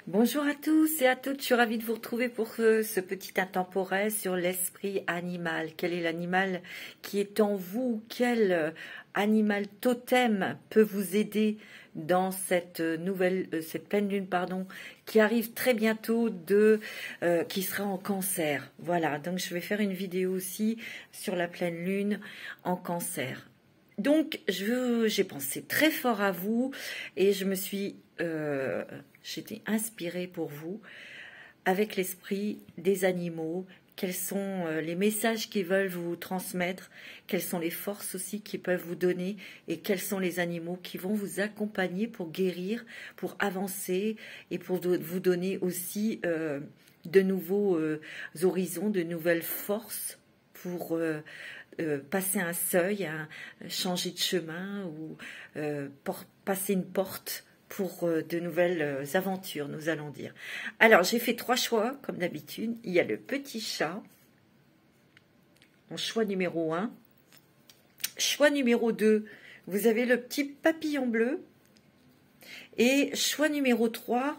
Bonjour à tous et à toutes, je suis ravie de vous retrouver pour ce petit intemporel sur l'esprit animal. Quel est l'animal qui est en vous? Quel animal totem peut vous aider dans cette cette pleine lune, pardon, qui arrive très bientôt qui sera en cancer. Voilà, donc je vais faire une vidéo aussi sur la pleine lune en cancer. Donc, j'ai pensé très fort à vous et j'étais inspirée pour vous avec l'esprit des animaux. Quels sont les messages qu'ils veulent vous transmettre, quelles sont les forces aussi qu'ils peuvent vous donner et quels sont les animaux qui vont vous accompagner pour guérir, pour avancer et pour vous donner aussi de nouveaux horizons, de nouvelles forces pour passer un seuil, changer de chemin ou passer une porte pour de nouvelles aventures, nous allons dire. Alors, j'ai fait 3 choix, comme d'habitude. Il y a le petit chat, mon choix numéro 1. Choix numéro 2, vous avez le petit papillon bleu. Et choix numéro 3,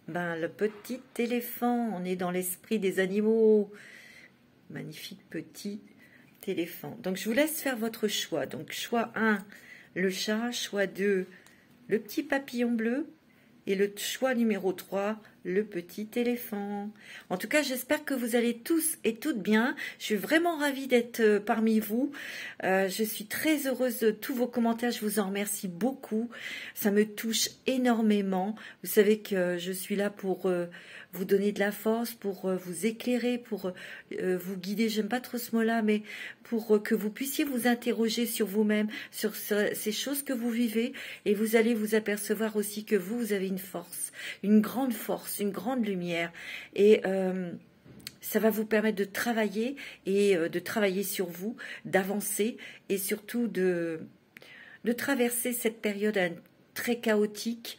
le petit éléphant. On est dans l'esprit des animaux. Magnifique petit éléphant. Donc, je vous laisse faire votre choix. Donc, choix 1, le chat. Choix 2, le petit papillon bleu. Et le choix numéro 3, le petit éléphant. En tout cas, j'espère que vous allez tous et toutes bien. Je suis vraiment ravie d'être parmi vous. Je suis très heureuse de tous vos commentaires. Je vous en remercie beaucoup. Ça me touche énormément. Vous savez que je suis là pour vous donner de la force, pour vous éclairer, pour vous guider. J'aime pas trop ce mot-là, mais pour que vous puissiez vous interroger sur vous-même, sur ces choses que vous vivez. Et vous allez vous apercevoir aussi que vous avez une force, une grande lumière. Et ça va vous permettre de travailler et de travailler sur vous, d'avancer et surtout de traverser cette période très chaotique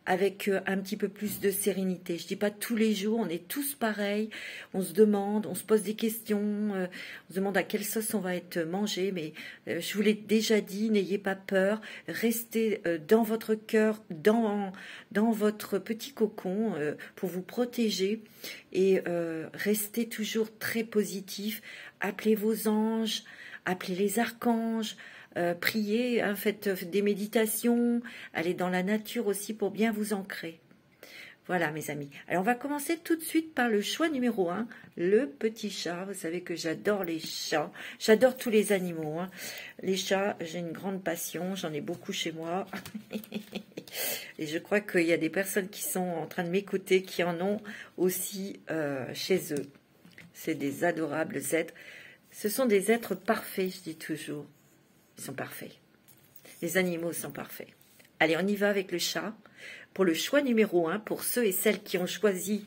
avec un petit peu plus de sérénité. Je dis pas tous les jours, on est tous pareils, on se demande, on se pose des questions, on se demande à quelle sauce on va être mangé, mais je vous l'ai déjà dit, n'ayez pas peur, restez dans votre cœur, dans votre petit cocon pour vous protéger et restez toujours très positif, appelez vos anges, appelez les archanges, priez, faites des méditations, allez dans la nature aussi pour bien vous ancrer. Voilà mes amis. Alors on va commencer tout de suite par le choix numéro 1, le petit chat. Vous savez que j'adore les chats, j'adore tous les animaux. Les chats, j'ai une grande passion, j'en ai beaucoup chez moi. Et je crois qu'il y a des personnes qui sont en train de m'écouter qui en ont aussi chez eux. C'est des adorables êtres. Ce sont des êtres parfaits, je dis toujours. Ils sont parfaits. Les animaux sont parfaits. Allez, on y va avec le chat. Pour le choix numéro 1, pour ceux et celles qui ont choisi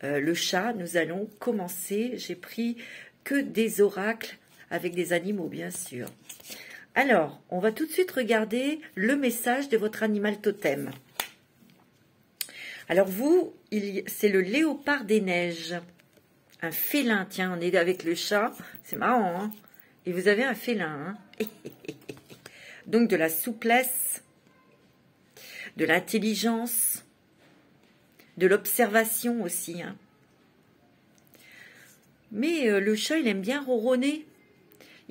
le chat, nous allons commencer. J'ai pris que des oracles avec des animaux, bien sûr. Alors, on va tout de suite regarder le message de votre animal totem. Alors vous, c'est le léopard des neiges. Un félin, tiens, on est avec le chat. C'est marrant, hein? Et vous avez un félin, hein? Donc de la souplesse, de l'intelligence, de l'observation aussi, hein. Mais le chat, il aime bien ronronner.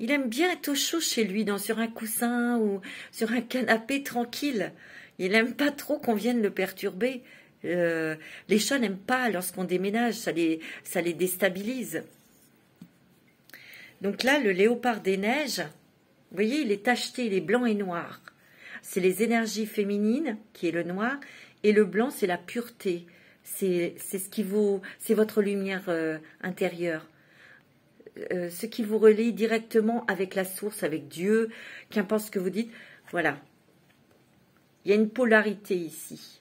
Il aime bien être au chaud chez lui, sur un coussin ou sur un canapé tranquille. Il n'aime pas trop qu'on vienne le perturber. Les chats n'aiment pas lorsqu'on déménage, ça les déstabilise. Donc là, le léopard des neiges, vous voyez, il est tacheté, il est blanc et noir. C'est les énergies féminines, qui est le noir, et le blanc, c'est la pureté. C'est votre lumière intérieure. Ce qui vous relie directement avec la source, avec Dieu, qu'importe ce que vous dites. Voilà. Il y a une polarité ici.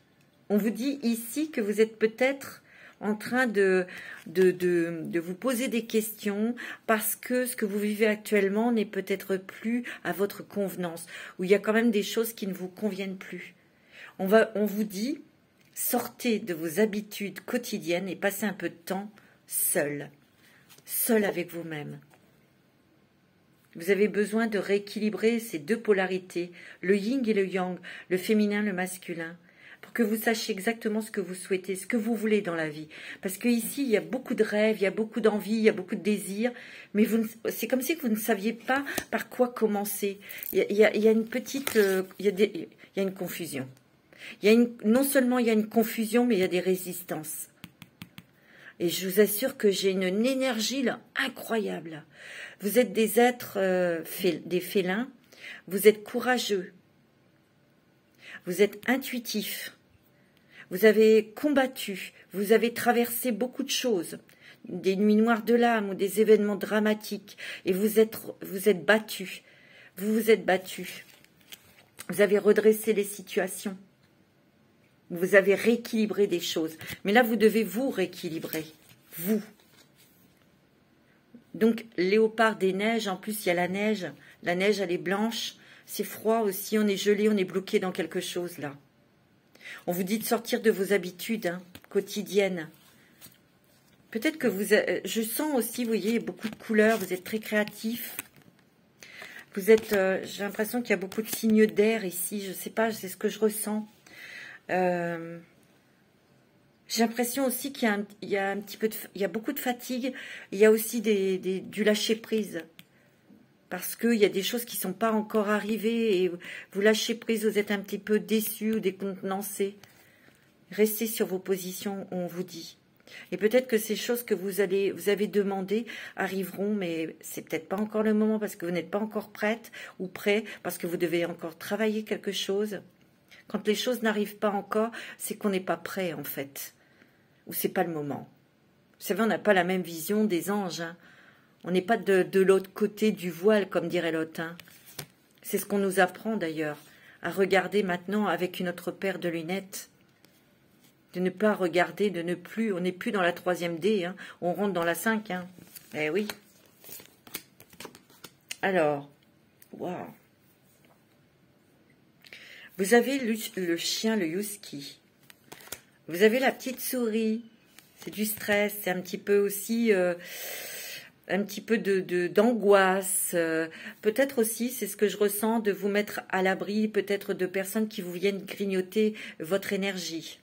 On vous dit ici que vous êtes peut-être en train de vous poser des questions parce que ce que vous vivez actuellement n'est peut-être plus à votre convenance, ou il y a quand même des choses qui ne vous conviennent plus. On vous dit, sortez de vos habitudes quotidiennes et passez un peu de temps seul avec vous-même. Vous avez besoin de rééquilibrer ces deux polarités, le yin et le yang, le féminin, le masculin. pour que vous sachiez exactement ce que vous souhaitez, ce que vous voulez dans la vie. Parce qu'ici, il y a beaucoup de rêves, il y a beaucoup d'envie, il y a beaucoup de désirs, mais c'est comme si vous ne saviez pas par quoi commencer. Il y a une petite... il y a une confusion. Non seulement il y a une confusion, mais il y a des résistances. Et je vous assure que j'ai une énergie là, incroyable. Vous êtes des êtres, des félins, vous êtes courageux, vous êtes intuitifs, vous avez combattu, vous avez traversé beaucoup de choses, des nuits noires de l'âme ou des événements dramatiques, et vous êtes battus, vous vous êtes battus, vous avez redressé les situations, vous avez rééquilibré des choses, mais là vous devez vous rééquilibrer, vous. Donc, léopard des neiges, en plus il y a la neige elle est blanche, c'est froid aussi, on est gelé, on est bloqué dans quelque chose là. On vous dit de sortir de vos habitudes quotidiennes. Peut-être que je sens aussi, vous voyez, beaucoup de couleurs, vous êtes très créatifs. Vous êtes, j'ai l'impression qu'il y a beaucoup de signes d'air ici, je ne sais pas, c'est ce que je ressens. J'ai l'impression aussi qu'il y a un petit peu il y a beaucoup de fatigue, il y a aussi du lâcher-prise. Parce qu'il y a des choses qui ne sont pas encore arrivées et vous lâchez prise, vous êtes un petit peu déçu ou décontenancé. Restez sur vos positions, on vous dit. Et peut-être que ces choses que vous avez demandées arriveront, mais c'est peut-être pas encore le moment parce que vous n'êtes pas encore prête ou prêt, parce que vous devez encore travailler quelque chose. Quand les choses n'arrivent pas encore, c'est qu'on n'est pas prêt en fait. Ou c'est pas le moment. Vous savez, on n'a pas la même vision des anges. On n'est pas de l'autre côté du voile, comme dirait l'autre. C'est ce qu'on nous apprend d'ailleurs, à regarder maintenant avec une autre paire de lunettes. De ne pas regarder, on n'est plus dans la 3e D, on rentre dans la 5. Eh oui. Alors, waouh. Vous avez le chien, le husky. Vous avez la petite souris, c'est du stress, c'est un petit peu aussi un petit peu d'angoisse. Peut-être aussi, c'est ce que je ressens, de vous mettre à l'abri, peut-être de personnes qui vous viennent grignoter votre énergie.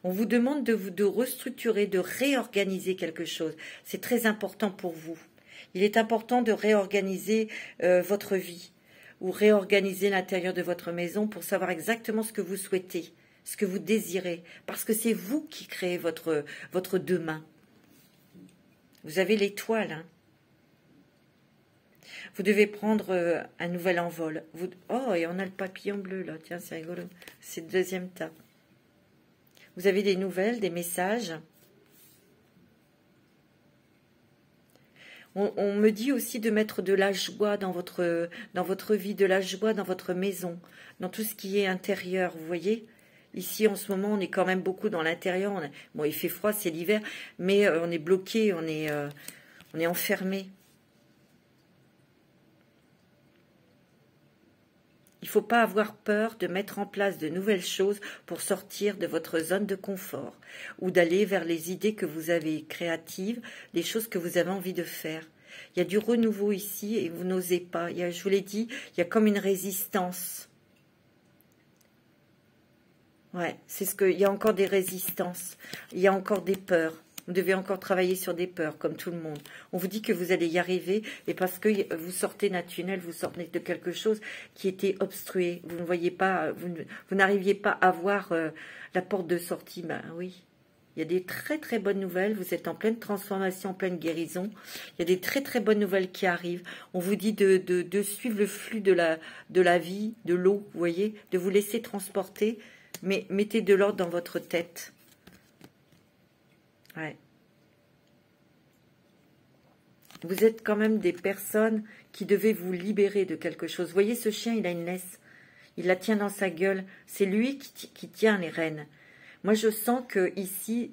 On vous demande de restructurer, de réorganiser quelque chose. C'est très important pour vous. Il est important de réorganiser votre vie ou réorganiser l'intérieur de votre maison pour savoir exactement ce que vous souhaitez, ce que vous désirez, parce que c'est vous qui créez votre demain. Vous avez l'étoile. Vous devez prendre un nouvel envol. Oh, et on a le papillon bleu là. Tiens, c'est rigolo. C'est le 2e tas. Vous avez des nouvelles, des messages. On me dit aussi de mettre de la joie dans votre vie, de la joie dans votre maison, dans tout ce qui est intérieur, vous voyez. Ici, en ce moment, on est quand même beaucoup dans l'intérieur. Bon, il fait froid, c'est l'hiver, mais on est bloqué, on est enfermé. Il ne faut pas avoir peur de mettre en place de nouvelles choses pour sortir de votre zone de confort ou d'aller vers les idées que vous avez créatives, les choses que vous avez envie de faire. Il y a du renouveau ici et vous n'osez pas. Je vous l'ai dit, il y a comme une résistance. Ouais, il y a encore des résistances, il y a encore des peurs. Vous devez encore travailler sur des peurs, comme tout le monde. On vous dit que vous allez y arriver, et parce que vous sortez d'un tunnel, vous sortez de quelque chose qui était obstrué. Vous ne voyez pas, vous n'arriviez pas à voir la porte de sortie. Ben oui, il y a des très très bonnes nouvelles. Vous êtes en pleine transformation, en pleine guérison. Il y a des très très bonnes nouvelles qui arrivent. On vous dit de suivre le flux de la vie, de l'eau, vous voyez, de vous laisser transporter, mais mettez de l'ordre dans votre tête. Ouais. Vous êtes quand même des personnes qui devaient vous libérer de quelque chose. Vous voyez, ce chien, il a une laisse. Il la tient dans sa gueule. C'est lui qui tient les rênes. Moi, je sens que ici,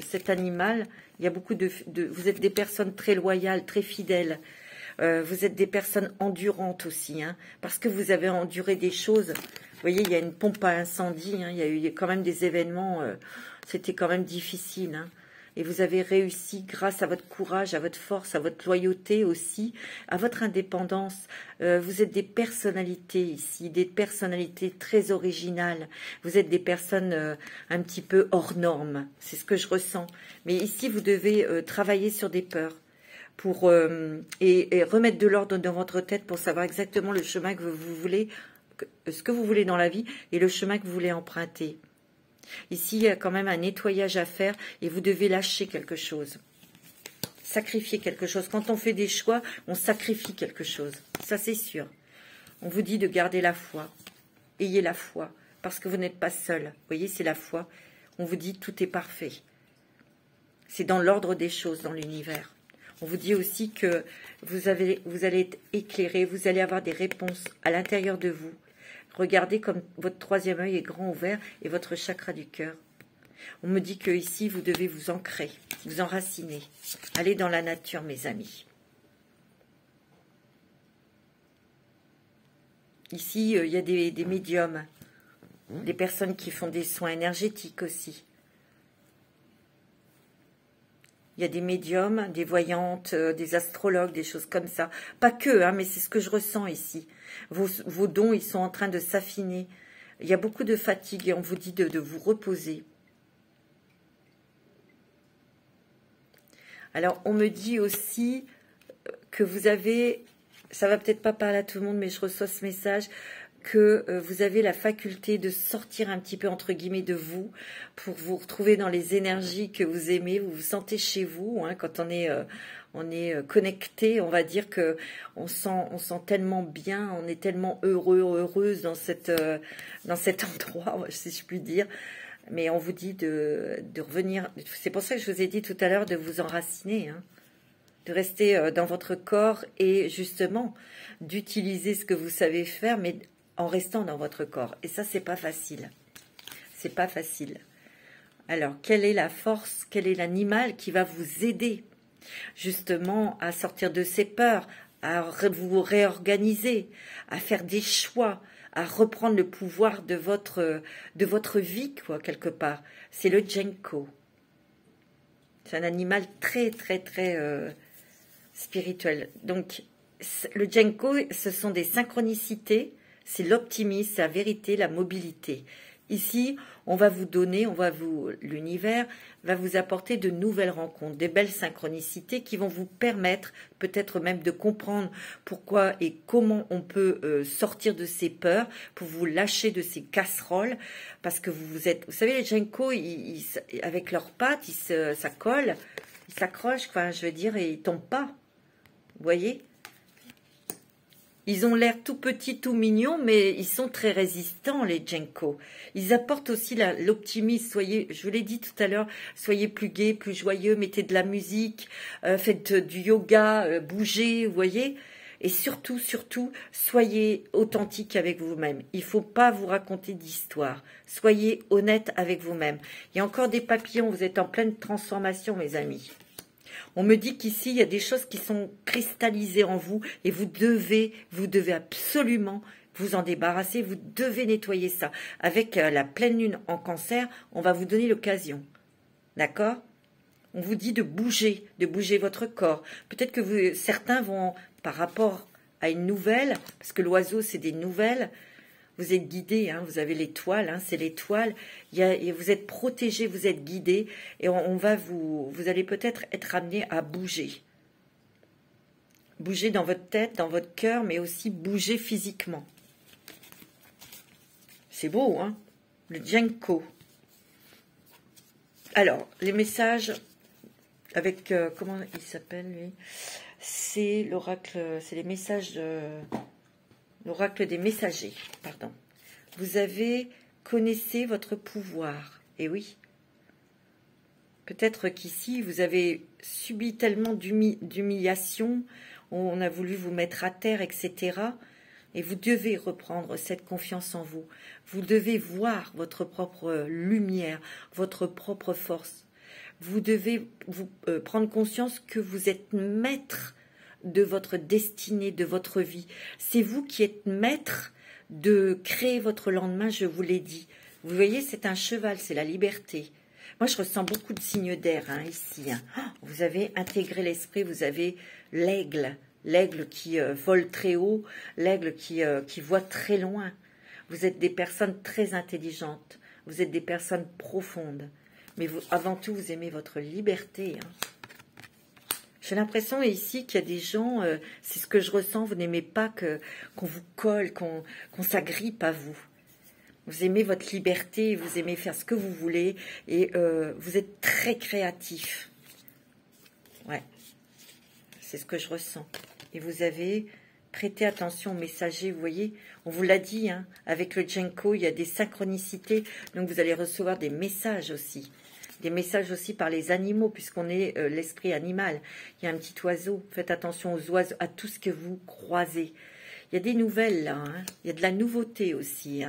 cet animal, il y a beaucoup vous êtes des personnes très loyales, très fidèles. Vous êtes des personnes endurantes aussi, parce que vous avez enduré des choses. Vous voyez, il y a une pompe à incendie. Il y a eu quand même des événements. C'était quand même difficile. et vous avez réussi grâce à votre courage, à votre force, à votre loyauté aussi, à votre indépendance. Vous êtes des personnalités ici, des personnalités très originales. Vous êtes des personnes un petit peu hors normes, c'est ce que je ressens. Mais ici, vous devez travailler sur des peurs pour et remettre de l'ordre dans votre tête pour savoir exactement le chemin que vous voulez, ce que vous voulez dans la vie et le chemin que vous voulez emprunter. Ici, il y a quand même un nettoyage à faire et vous devez lâcher quelque chose. Sacrifier quelque chose. Quand on fait des choix, on sacrifie quelque chose. Ça, c'est sûr. On vous dit de garder la foi. Ayez la foi, parce que vous n'êtes pas seul. Vous voyez, c'est la foi. On vous dit tout est parfait. C'est dans l'ordre des choses dans l'univers. On vous dit aussi que vous allez être éclairé, vous allez avoir des réponses à l'intérieur de vous. Regardez comme votre troisième œil est grand ouvert et votre chakra du cœur. On me dit que ici vous devez vous ancrer, vous enraciner. Allez dans la nature, mes amis. Ici, il y a des médiums, des personnes qui font des soins énergétiques aussi. Il y a des médiums, des voyantes, des astrologues, des choses comme ça. Pas que, hein, mais c'est ce que je ressens ici. Vos dons, ils sont en train de s'affiner. Il y a beaucoup de fatigue et on vous dit de vous reposer. Alors, on me dit aussi que vous avez, ça va peut-être pas parler à tout le monde, mais je reçois ce message, que vous avez la faculté de sortir un petit peu, entre guillemets, de vous, pour vous retrouver dans les énergies que vous aimez, vous vous sentez chez vous, hein, quand on est connecté, on va dire que on sent tellement bien, on est tellement heureux, heureuse dans cet endroit, si je puis dire. Mais on vous dit de revenir, c'est pour ça que je vous ai dit tout à l'heure de vous enraciner, hein, de rester dans votre corps et justement d'utiliser ce que vous savez faire, mais en restant dans votre corps. Et ça, c'est pas facile. C'est pas facile. Alors, quelle est la force, quel est l'animal qui va vous aider justement à sortir de ces peurs, à vous réorganiser, à faire des choix, à reprendre le pouvoir de votre vie, quoi, quelque part. C'est le Genko. C'est un animal très, très, très spirituel. Donc, le Genko, ce sont des synchronicités, c'est l'optimisme, la vérité, la mobilité. Ici, on va vous donner, l'univers va vous apporter de nouvelles rencontres, des belles synchronicités qui vont vous permettre peut-être même de comprendre pourquoi et comment on peut sortir de ces peurs, pour vous lâcher de ces casseroles, parce que vous savez, les Genko, avec leurs pattes, ça colle, ils s'accrochent, enfin, je veux dire, et ils tombent pas. Vous voyez ? Ils ont l'air tout petits, tout mignons, mais ils sont très résistants, les Genko. Ils apportent aussi l'optimisme. Soyez, je vous l'ai dit tout à l'heure, soyez plus gais, plus joyeux, mettez de la musique, faites du yoga, bougez, vous voyez. Et surtout, surtout, soyez authentique avec vous-même. Il ne faut pas vous raconter d'histoire. Soyez honnête avec vous-même. Il y a encore des papillons, vous êtes en pleine transformation, mes amis. On me dit qu'ici, il y a des choses qui sont cristallisées en vous et vous devez absolument vous en débarrasser. Vous devez nettoyer ça. Avec la pleine lune en cancer, on va vous donner l'occasion. D'accord ? On vous dit de bouger votre corps. Peut-être que certains vont, par rapport à une nouvelle, parce que l'oiseau, c'est des nouvelles, vous êtes guidé, hein, vous avez l'étoile, hein, c'est l'étoile. Vous êtes protégé, vous êtes guidé, et vous allez peut-être être amené à bouger. Bouger dans votre tête, dans votre cœur, mais aussi bouger physiquement. C'est beau, hein, le Genko. Alors, les messages avec, comment il s'appelle, lui ? C'est l'oracle, c'est les messages... L'oracle des messagers, pardon. Connaissez votre pouvoir. Et oui. Peut-être qu'ici, vous avez subi tellement d'humiliation, on a voulu vous mettre à terre, etc. Et vous devez reprendre cette confiance en vous. Vous devez voir votre propre lumière, votre propre force. Vous devez prendre conscience que vous êtes maître de votre destinée, de votre vie. C'est vous qui êtes maître de créer votre lendemain, je vous l'ai dit. Vous voyez, c'est un cheval, c'est la liberté. Moi, je ressens beaucoup de signes d'air ici. Vous avez intégré l'esprit, vous avez l'aigle. L'aigle qui vole très haut, l'aigle qui voit très loin. Vous êtes des personnes très intelligentes. Vous êtes des personnes profondes. Mais vous, avant tout, vous aimez votre liberté. J'ai l'impression ici qu'il y a des gens, c'est ce que je ressens, vous n'aimez pas qu'on vous colle, qu'on s'agrippe à vous. Vous aimez votre liberté, vous aimez faire ce que vous voulez et vous êtes très créatif. Ouais, c'est ce que je ressens. Et vous avez prêté attention aux messagers, vous voyez, on vous l'a dit, avec le Genko, il y a des synchronicités, donc vous allez recevoir des messages aussi. Des messages aussi par les animaux, puisqu'on est l'esprit animal. Il y a un petit oiseau, faites attention aux oiseaux, à tout ce que vous croisez. Il y a des nouvelles là, il y a de la nouveauté aussi.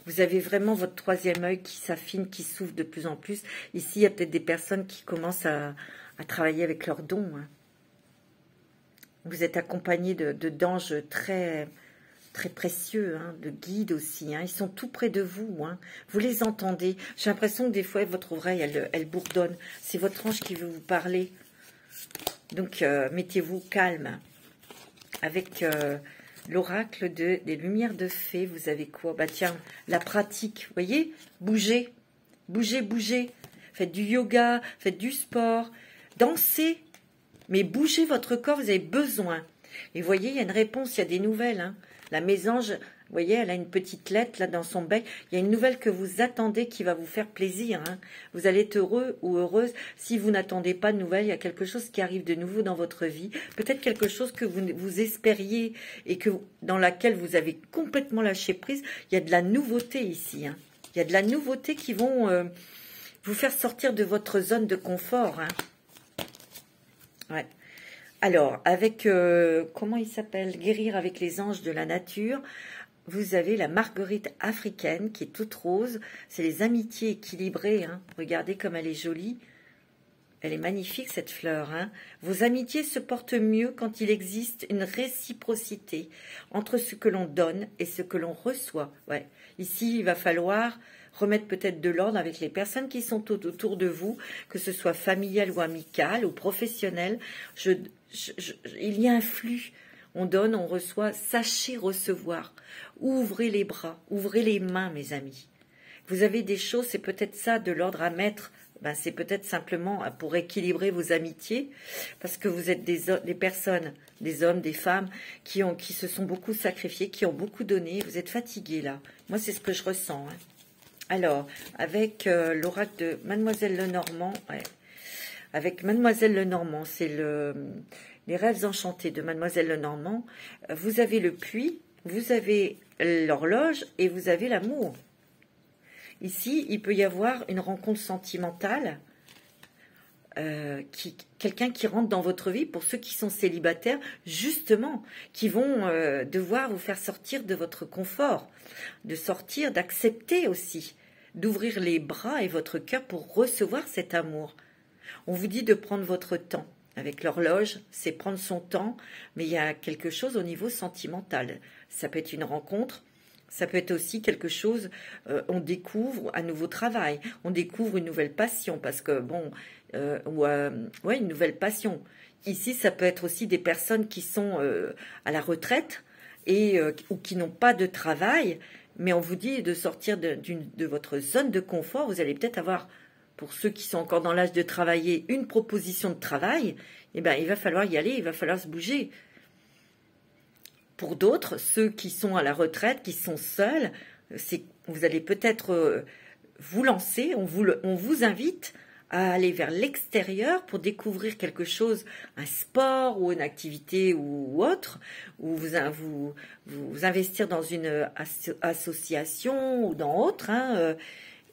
Vous avez vraiment votre troisième œil qui s'affine, qui s'ouvre de plus en plus. Ici, il y a peut-être des personnes qui commencent à travailler avec leurs dons. Vous êtes accompagné de d'anges très, très précieux, de guides aussi. Ils sont tout près de vous. Vous les entendez. J'ai l'impression que des fois, votre oreille, elle bourdonne. C'est votre ange qui veut vous parler. Donc, mettez-vous calme. Avec l'oracle des lumières de fée, vous avez quoi? Bah tiens, la pratique, vous voyez? Bougez, bougez, bougez. Faites du yoga, faites du sport, dansez. Mais bougez votre corps, vous avez besoin. Et vous voyez, il y a une réponse, il y a des nouvelles. La mésange, vous voyez, elle a une petite lettre là dans son bec. Il y a une nouvelle que vous attendez qui va vous faire plaisir. Vous allez être heureux ou heureuse. Si vous n'attendez pas de nouvelles, il y a quelque chose qui arrive de nouveau dans votre vie. Peut-être quelque chose que vous espériez et dans laquelle vous avez complètement lâché prise. Il y a de la nouveauté ici. Il y a de la nouveauté qui vont vous faire sortir de votre zone de confort. Ouais. Alors, avec, comment il s'appelle? Guérir avec les anges de la nature, vous avez la marguerite africaine qui est toute rose. C'est les amitiés équilibrées. Regardez comme elle est jolie. Elle est magnifique, cette fleur. Vos amitiés se portent mieux quand il existe une réciprocité entre ce que l'on donne et ce que l'on reçoit. Ouais. Ici, il va falloir remettre peut-être de l'ordre avec les personnes qui sont autour de vous, que ce soit familial ou amical ou professionnel. Il y a un flux. On donne, on reçoit. Sachez recevoir. Ouvrez les bras, ouvrez les mains, mes amis. Vous avez des choses, c'est peut-être ça de l'ordre à mettre. C'est peut-être simplement pour équilibrer vos amitiés, parce que vous êtes des personnes, des hommes, des femmes, qui se sont beaucoup sacrifiés, qui ont beaucoup donné. Vous êtes fatigués là. Moi, c'est ce que je ressens. Alors, avec l'oracle de Mademoiselle Lenormand, avec Mademoiselle Lenormand, c'est les rêves enchantés de Mademoiselle Lenormand. Vous avez le puits, vous avez l'horloge et vous avez l'amour. Ici, il peut y avoir une rencontre sentimentale, quelqu'un qui rentre dans votre vie, pour ceux qui sont célibataires, justement, qui vont devoir vous faire sortir de votre confort, de sortir, d'accepter aussi, d'ouvrir les bras et votre cœur pour recevoir cet amour. On vous dit de prendre votre temps. Avec l'horloge, c'est prendre son temps, mais il y a quelque chose au niveau sentimental. Ça peut être une rencontre, ça peut être aussi quelque chose, on découvre un nouveau travail, on découvre une nouvelle passion, parce que, une nouvelle passion. Ici, ça peut être aussi des personnes qui sont à la retraite ou qui n'ont pas de travail, mais on vous dit de sortir de votre zone de confort. Vous allez peut-être avoir, pour ceux qui sont encore dans l'âge de travailler, une proposition de travail. Il va falloir y aller, il va falloir se bouger. Pour d'autres, ceux qui sont à la retraite, qui sont seuls, vous allez peut-être vous lancer, on vous invite à aller vers l'extérieur pour découvrir quelque chose, un sport ou une activité ou autre, ou vous investir dans une association ou dans autre,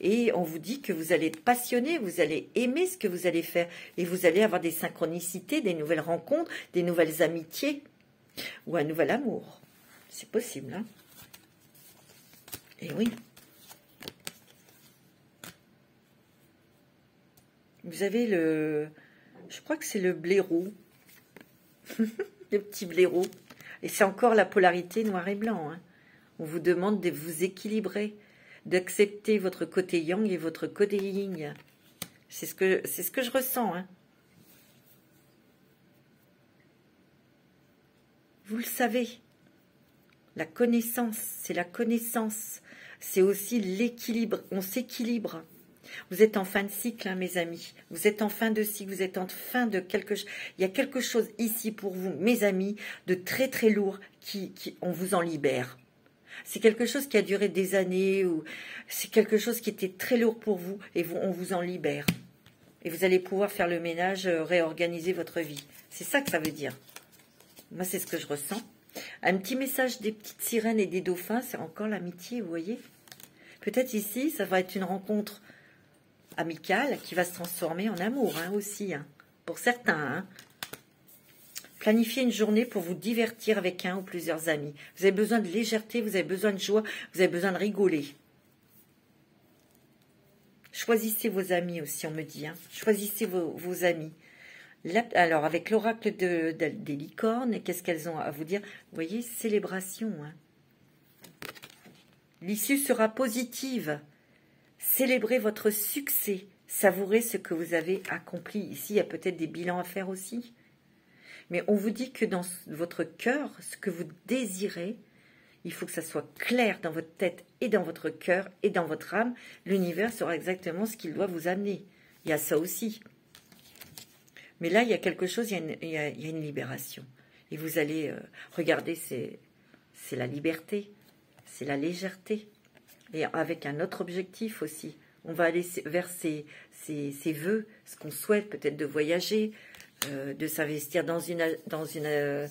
et on vous dit que vous allez être passionné, vous allez aimer ce que vous allez faire, et vous allez avoir des synchronicités, des nouvelles rencontres, des nouvelles amitiés, ou un nouvel amour. C'est possible, Et oui. Vous avez je crois que c'est le blaireau. Le petit blaireau. Et c'est encore la polarité noir et blanc. On vous demande de vous équilibrer, d'accepter votre côté yang et votre côté yin. C'est ce que je ressens. Hein. Vous le savez. La connaissance, c'est la connaissance. C'est aussi l'équilibre. On s'équilibre. Vous êtes en fin de cycle, hein, mes amis. Vous êtes en fin de cycle, vous êtes en fin de quelque chose. Il y a quelque chose ici pour vous, mes amis, de très très lourd on vous en libère. C'est quelque chose qui a duré des années, ou c'est quelque chose qui était très lourd pour vous, et on vous en libère. Et vous allez pouvoir faire le ménage, réorganiser votre vie. C'est ça que ça veut dire. Moi, c'est ce que je ressens. Un petit message des petites sirènes et des dauphins, c'est encore l'amitié, vous voyez. Peut-être ici, ça va être une rencontre amicale qui va se transformer en amour, hein, aussi, hein, pour certains. Hein. Planifiez une journée pour vous divertir avec un ou plusieurs amis. Vous avez besoin de légèreté, vous avez besoin de joie, vous avez besoin de rigoler. Choisissez vos amis aussi, on me dit. Hein. Choisissez vos amis. Alors, avec l'oracle des licornes, qu'est-ce qu'elles ont à vous dire? Vous voyez, célébration. Hein. L'issue sera positive. Célébrez votre succès. Savourez ce que vous avez accompli. Ici, il y a peut-être des bilans à faire aussi. Mais on vous dit que dans votre cœur, ce que vous désirez, il faut que ça soit clair dans votre tête et dans votre cœur et dans votre âme. L'univers saura exactement ce qu'il doit vous amener. Il y a ça aussi. Mais là, il y a quelque chose, il y a une libération. Et vous allez regarder, c'est la liberté, c'est la légèreté. Et avec un autre objectif aussi. On va aller vers ces vœux, ce qu'on souhaite, peut-être de voyager, de s'investir dans une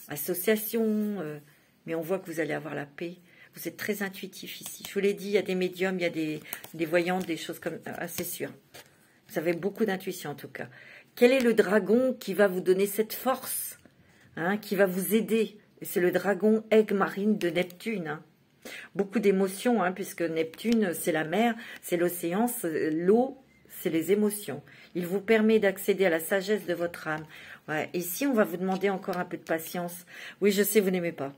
association. Mais on voit que vous allez avoir la paix. Vous êtes très intuitif ici. Je vous l'ai dit, il y a des médiums, il y a des voyants, des choses comme ça, c'est sûr. Vous avez beaucoup d'intuition en tout cas. Quel est le dragon qui va vous donner cette force, hein, qui va vous aider? C'est le dragon aigle marine de Neptune. Hein. Beaucoup d'émotions, hein, puisque Neptune, c'est la mer, c'est l'océan, l'eau, c'est les émotions. Il vous permet d'accéder à la sagesse de votre âme. Ouais. Ici, on va vous demander encore un peu de patience. Oui, je sais, vous n'aimez pas.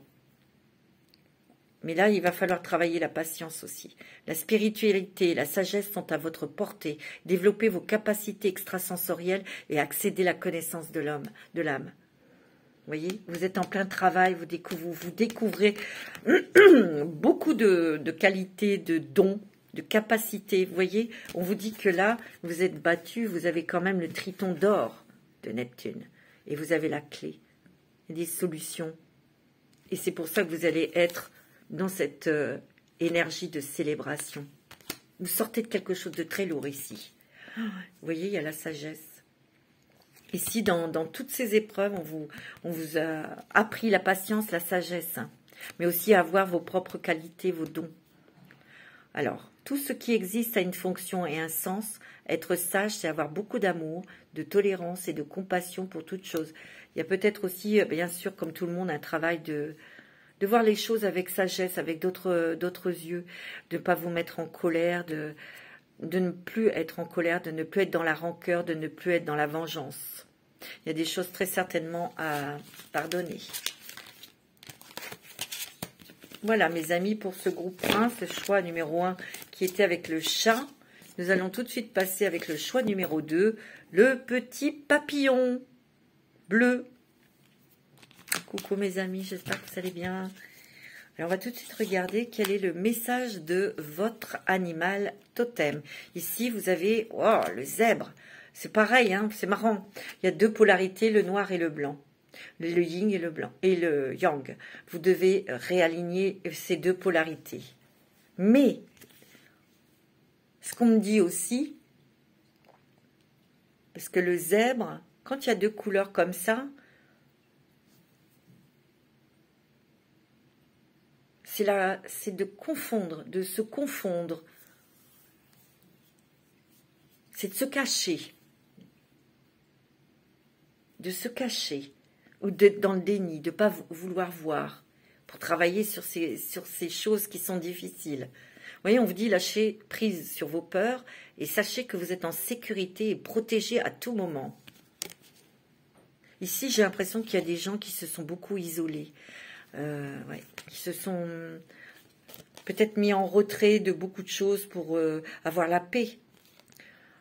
Mais là, il va falloir travailler la patience aussi. La spiritualité et la sagesse sont à votre portée. Développez vos capacités extrasensorielles et accédez à la connaissance de l'âme. Vous voyez, vous êtes en plein travail, vous découvrez beaucoup de qualités, de dons, de capacités. Vous voyez, on vous dit que là, vous êtes battu, vous avez quand même le triton d'or de Neptune. Et vous avez la clé, des solutions. Et c'est pour ça que vous allez être dans cette énergie de célébration. Vous sortez de quelque chose de très lourd ici. Vous voyez, il y a la sagesse. Ici, dans toutes ces épreuves, on vous a appris la patience, la sagesse, hein, mais aussi à avoir vos propres qualités, vos dons. Alors, tout ce qui existe a une fonction et un sens. Être sage, c'est avoir beaucoup d'amour, de tolérance et de compassion pour toute chose. Il y a peut-être aussi, bien sûr, comme tout le monde, un travail de voir les choses avec sagesse, avec d'autres yeux, de ne pas vous mettre en colère, de ne plus être en colère, de ne plus être dans la rancœur, de ne plus être dans la vengeance. Il y a des choses très certainement à pardonner. Voilà, mes amis, pour ce groupe 1, ce choix numéro 1 qui était avec le chat. Nous allons tout de suite passer avec le choix numéro 2, le petit papillon bleu. Coucou mes amis, j'espère que vous allez bien. Alors on va tout de suite regarder quel est le message de votre animal totem. Ici vous avez le zèbre. C'est pareil, hein, c'est marrant. Il y a deux polarités, le noir et le blanc. Le yin et le blanc. Et le yang. Vous devez réaligner ces deux polarités. Mais, ce qu'on me dit aussi, parce que le zèbre, quand il y a deux couleurs comme ça, c'est de confondre, de se confondre. C'est de se cacher. De se cacher. Ou d'être dans le déni, de ne pas vouloir voir. Pour travailler sur ces choses qui sont difficiles. Vous voyez, on vous dit lâchez prise sur vos peurs et sachez que vous êtes en sécurité et protégé à tout moment. Ici, j'ai l'impression qu'il y a des gens qui se sont beaucoup isolés. Qui se sont peut-être mis en retrait de beaucoup de choses pour avoir la paix.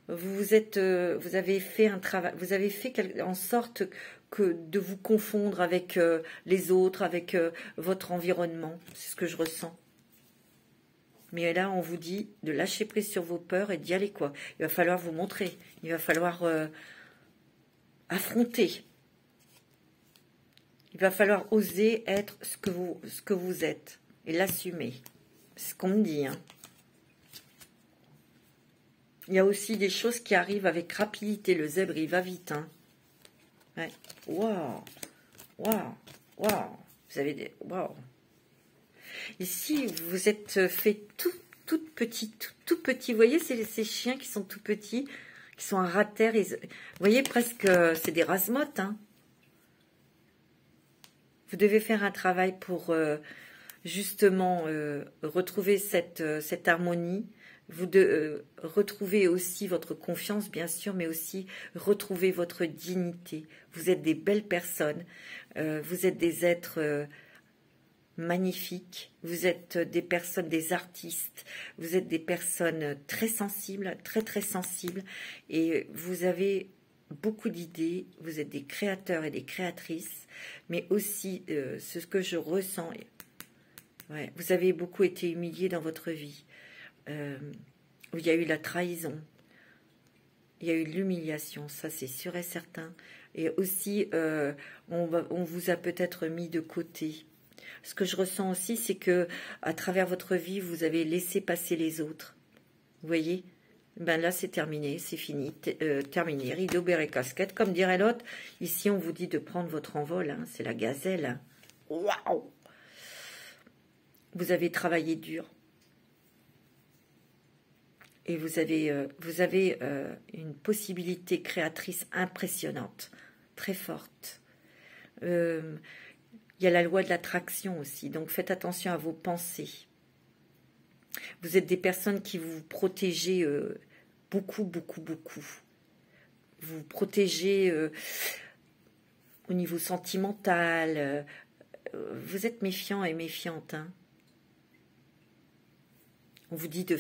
Vous avez fait un travail, vous avez fait en sorte que de vous confondre avec les autres, avec votre environnement. C'est ce que je ressens. Mais là, on vous dit de lâcher prise sur vos peurs et d'y aller, quoi. Il va falloir vous montrer. Il va falloir affronter. Il va falloir oser être ce que vous êtes et l'assumer. C'est ce qu'on me dit, hein. Il y a aussi des choses qui arrivent avec rapidité. Le zèbre, il va vite, hein. Ouais. Waouh. Waouh. Waouh. Vous avez des... Waouh. Ici, vous êtes fait tout petit, tout petit. Vous voyez, ces chiens qui sont tout petits, qui sont à ras de terre. Vous voyez, presque, c'est des rase-mottes, hein. Vous devez faire un travail pour justement retrouver cette harmonie. Vous retrouvez aussi votre confiance, bien sûr, mais aussi retrouver votre dignité. Vous êtes des belles personnes. Vous êtes des êtres magnifiques. Vous êtes des personnes, des artistes. Vous êtes des personnes très sensibles, très très sensibles. Et vous avez beaucoup d'idées. Vous êtes des créateurs et des créatrices. Mais aussi, ce que je ressens, ouais, vous avez beaucoup été humiliés dans votre vie. Où il y a eu la trahison, il y a eu l'humiliation, ça c'est sûr et certain. Et aussi, on vous a peut-être mis de côté. Ce que je ressens aussi, c'est que à travers votre vie, vous avez laissé passer les autres. Vous voyez? Ben là, c'est terminé, c'est fini, terminé. Rideau, béret, casquette, comme dirait l'autre. Ici, on vous dit de prendre votre envol, hein, c'est la gazelle. Hein. Waouh! Vous avez travaillé dur. Et vous avez une possibilité créatrice impressionnante, très forte. Il y a la loi de l'attraction aussi, donc faites attention à vos pensées. Vous êtes des personnes qui vous protégez beaucoup, beaucoup, beaucoup. Vous vous protégez au niveau sentimental. Vous êtes méfiant et méfiante, hein. On vous dit de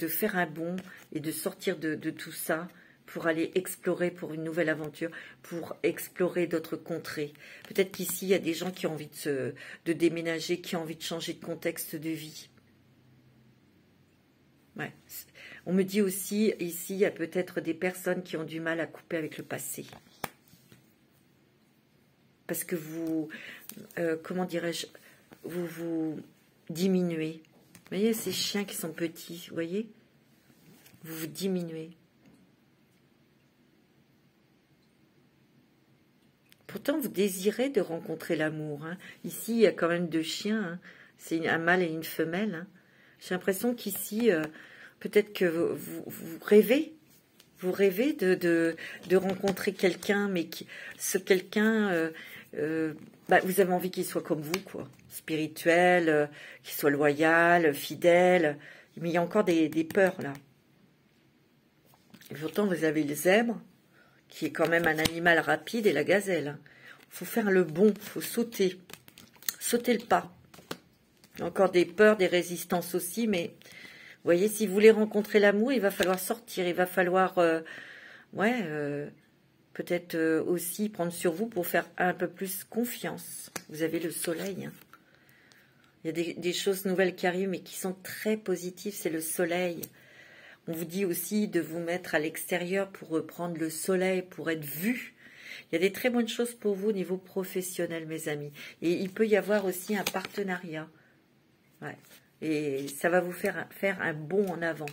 faire un bond et de sortir de tout ça pour aller explorer pour une nouvelle aventure, pour explorer d'autres contrées. Peut-être qu'ici, il y a des gens qui ont envie de déménager, qui ont envie de changer de contexte de vie. Ouais. On me dit aussi, ici, il y a peut-être des personnes qui ont du mal à couper avec le passé. Parce que vous, comment dirais-je, vous diminuez. Vous voyez, ces chiens qui sont petits, vous voyez? Vous vous diminuez. Pourtant, vous désirez de rencontrer l'amour. Hein. Ici, il y a quand même deux chiens. Hein. C'est un mâle et une femelle. Hein. J'ai l'impression qu'ici, peut-être que vous rêvez. Vous rêvez de rencontrer quelqu'un, mais ce quelqu'un... vous avez envie qu'il soit comme vous, quoi. Spirituel, qu'il soit loyal, fidèle. Mais il y a encore des peurs, là. Et pourtant, vous avez le zèbre, qui est quand même un animal rapide, et la gazelle. Il faut faire le bond, il faut sauter. Sauter le pas. Il y a encore des peurs, des résistances aussi, mais... Vous voyez, si vous voulez rencontrer l'amour, il va falloir sortir. Il va falloir... peut-être aussi prendre sur vous pour faire un peu plus confiance. Vous avez le soleil. Hein. Il y a des choses nouvelles qui arrivent, mais qui sont très positives. C'est le soleil. On vous dit aussi de vous mettre à l'extérieur pour reprendre le soleil, pour être vu. Il y a des très bonnes choses pour vous au niveau professionnel, mes amis. Et il peut y avoir aussi un partenariat. Ouais. Et ça va vous faire un bond en avant.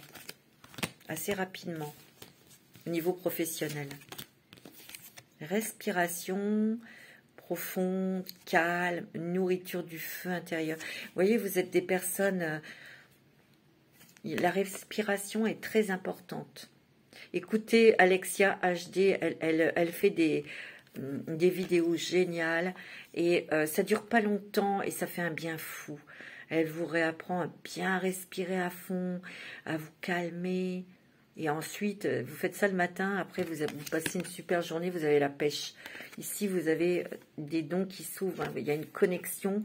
Assez rapidement. Au niveau professionnel. Respiration profonde, calme, nourriture du feu intérieur. Vous voyez, vous êtes des personnes... la respiration est très importante. Écoutez Alexia HD, elle fait des vidéos géniales. Et ça dure pas longtemps et ça fait un bien fou. Elle vous réapprend à bien respirer à fond, à vous calmer. Et ensuite, vous faites ça le matin, après vous passez une super journée, vous avez la pêche. Ici, vous avez des dons qui s'ouvrent, hein. Il y a une connexion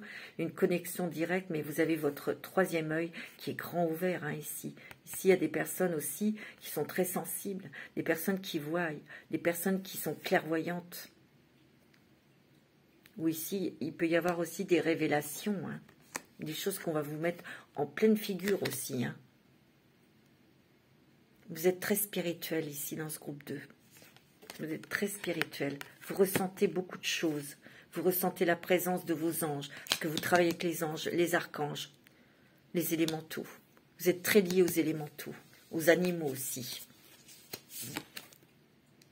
directe, mais vous avez votre troisième œil qui est grand ouvert, hein, ici. Ici, il y a des personnes aussi qui sont très sensibles, des personnes qui voient, des personnes qui sont clairvoyantes. Ou ici, il peut y avoir aussi des révélations, hein, des choses qu'on va vous mettre en pleine figure aussi, hein. Vous êtes très spirituel ici dans ce groupe 2. Vous êtes très spirituel. Vous ressentez beaucoup de choses. Vous ressentez la présence de vos anges. Parce que vous travaillez avec les anges, les archanges, les élémentaux. Vous êtes très liés aux élémentaux, aux animaux aussi.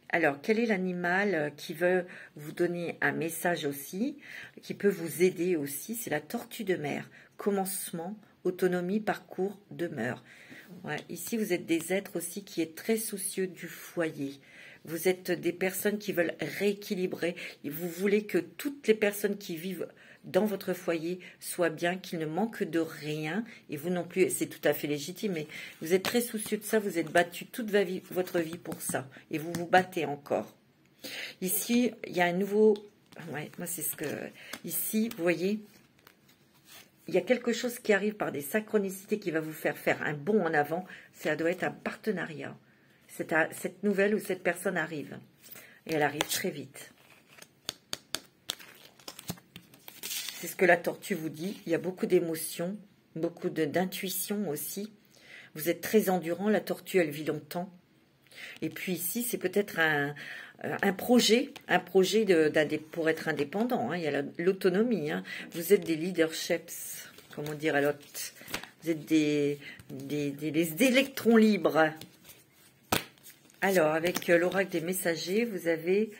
Alors, quel est l'animal qui veut vous donner un message aussi, qui peut vous aider aussi? C'est la tortue de mer. Commencement, autonomie, parcours, demeure. Ouais, ici, vous êtes des êtres aussi qui est très soucieux du foyer. Vous êtes des personnes qui veulent rééquilibrer. Et vous voulez que toutes les personnes qui vivent dans votre foyer soient bien, qu'ils ne manquent de rien. Et vous non plus, c'est tout à fait légitime. Mais vous êtes très soucieux de ça. Vous êtes battu toute votre vie pour ça. Et vous vous battez encore. Ici, il y a un nouveau... Ouais, moi, c'est ce que... Ici, vous voyez... Il y a quelque chose qui arrive par des synchronicités qui va vous faire un bond en avant. Ça doit être un partenariat. Cette nouvelle ou cette personne arrive. Et elle arrive très vite. C'est ce que la tortue vous dit. Il y a beaucoup d'émotions, beaucoup d'intuition aussi. Vous êtes très endurant. La tortue, elle vit longtemps. Et puis ici, c'est peut-être un projet pour être indépendant, hein. Il y a l'autonomie, hein. Vous êtes des leaderships, comment dire à l'autre. Vous êtes des électrons libres. Alors, avec l'oracle des messagers, vous avez...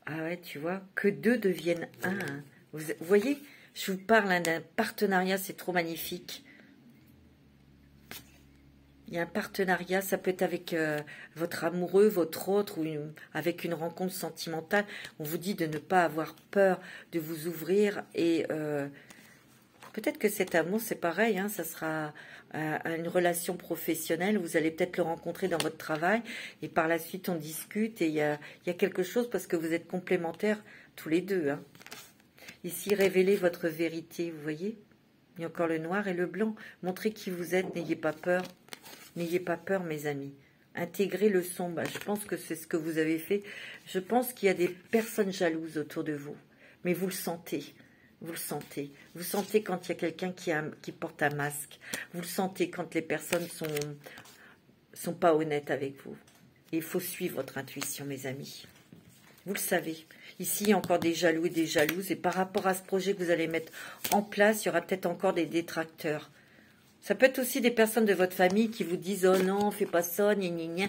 Ah ouais, tu vois, que deux deviennent un. Hein. Vous voyez, je vous parle, hein, d'un partenariat, c'est trop magnifique. Il y a un partenariat, ça peut être avec votre amoureux, votre autre, ou avec une rencontre sentimentale. On vous dit de ne pas avoir peur, de vous ouvrir. Et peut-être que cet amour, c'est pareil, hein, ça sera une relation professionnelle. Vous allez peut-être le rencontrer dans votre travail. Et par la suite, on discute. Et il y a quelque chose parce que vous êtes complémentaires tous les deux. Hein. Ici, révélez votre vérité, vous voyez. Il y a encore le noir et le blanc. Montrez qui vous êtes, n'ayez pas peur. N'ayez pas peur, mes amis. Intégrez le son. Bah, je pense que c'est ce que vous avez fait. Je pense qu'il y a des personnes jalouses autour de vous. Mais vous le sentez. Vous le sentez. Vous sentez quand il y a quelqu'un qui porte un masque. Vous le sentez quand les personnes sont pas honnêtes avec vous. Et il faut suivre votre intuition, mes amis. Vous le savez. Ici, il y a encore des jaloux et des jalouses. Et par rapport à ce projet que vous allez mettre en place, il y aura peut-être encore des détracteurs. Ça peut être aussi des personnes de votre famille qui vous disent « Oh non, fais pas ça, gna gna gna ».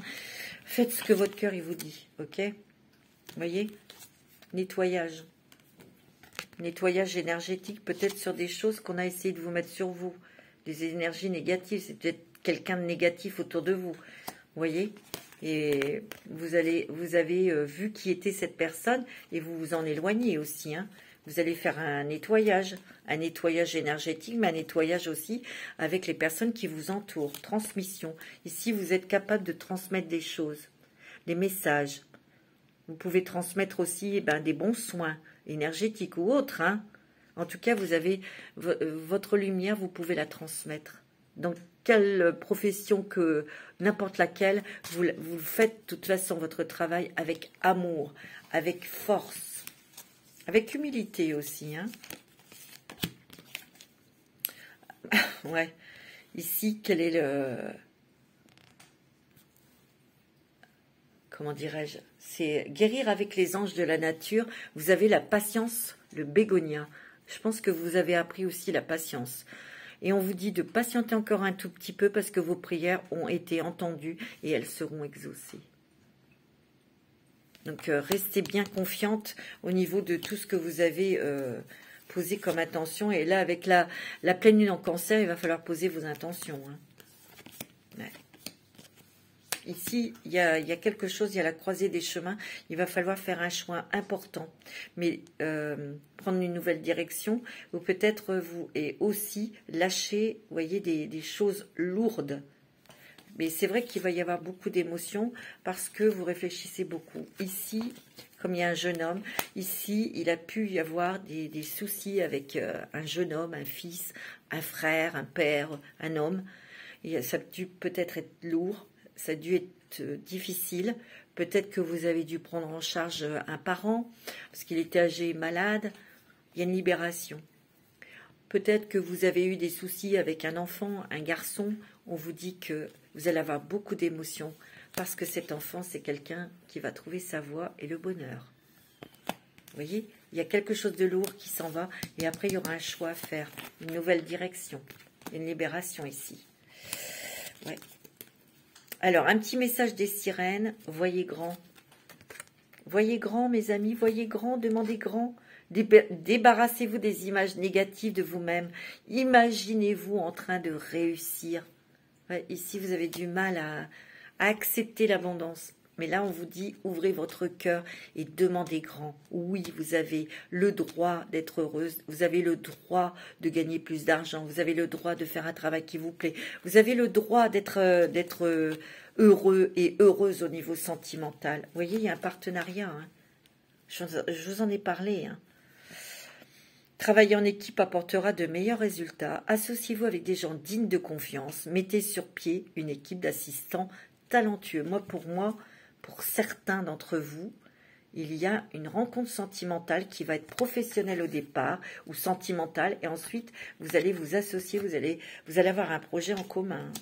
Faites ce que votre cœur il vous dit, ok? Vous voyez? Nettoyage. Nettoyage énergétique, peut-être sur des choses qu'on a essayé de vous mettre sur vous. Des énergies négatives, c'est peut-être quelqu'un de négatif autour de vous. Vous voyez? Et vous avez vu qui était cette personne et vous vous en éloignez aussi, hein. Vous allez faire un nettoyage énergétique, mais un nettoyage aussi avec les personnes qui vous entourent. Transmission. Ici, vous êtes capable de transmettre des choses, des messages. Vous pouvez transmettre aussi des bons soins énergétiques ou autres. Hein. En tout cas, vous avez votre lumière, vous pouvez la transmettre. Dans quelle profession que n'importe laquelle, vous faites de toute façon votre travail avec amour, avec force. Avec humilité aussi, hein. Ouais. Ici, quel est le... Comment dirais-je? C'est guérir avec les anges de la nature. Vous avez la patience, le bégonia. Je pense que vous avez appris aussi la patience. Et on vous dit de patienter encore un tout petit peu parce que vos prières ont été entendues et elles seront exaucées. Donc, restez bien confiante au niveau de tout ce que vous avez posé comme intention. Et là, avec la pleine lune en cancer, il va falloir poser vos intentions. Hein. Ouais. Ici, il y a quelque chose, il y a la croisée des chemins. Il va falloir faire un choix important. Mais prendre une nouvelle direction ou peut-être vous et aussi lâcher, vous voyez, des choses lourdes. Mais c'est vrai qu'il va y avoir beaucoup d'émotions parce que vous réfléchissez beaucoup. Ici, comme il y a un jeune homme, ici, il a pu y avoir des soucis avec un jeune homme, un fils, un frère, un père, un homme. Et ça a dû peut-être être lourd, ça a dû être difficile. Peut-être que vous avez dû prendre en charge un parent parce qu'il était âgé et malade. Il y a une libération. Peut-être que vous avez eu des soucis avec un enfant, un garçon. On vous dit que vous allez avoir beaucoup d'émotions parce que cet enfant, c'est quelqu'un qui va trouver sa voie et le bonheur. Vous voyez, il y a quelque chose de lourd qui s'en va et après, il y aura un choix à faire, une nouvelle direction, une libération ici. Ouais. Alors, un petit message des sirènes. Voyez grand. Voyez grand, mes amis. Voyez grand. Demandez grand. Débarrassez-vous des images négatives de vous-même. Imaginez-vous en train de réussir. Ouais, ici, vous avez du mal à accepter l'abondance. Mais là, on vous dit, ouvrez votre cœur et demandez grand. Oui, vous avez le droit d'être heureuse. Vous avez le droit de gagner plus d'argent. Vous avez le droit de faire un travail qui vous plaît. Vous avez le droit d'être heureux et heureuse au niveau sentimental. Vous voyez, il y a un partenariat. Hein. Je vous en ai parlé. Hein. Travailler en équipe apportera de meilleurs résultats. Associez-vous avec des gens dignes de confiance. Mettez sur pied une équipe d'assistants talentueux. Pour certains d'entre vous, il y a une rencontre sentimentale qui va être professionnelle au départ ou sentimentale et ensuite vous allez vous associer, vous allez avoir un projet en commun.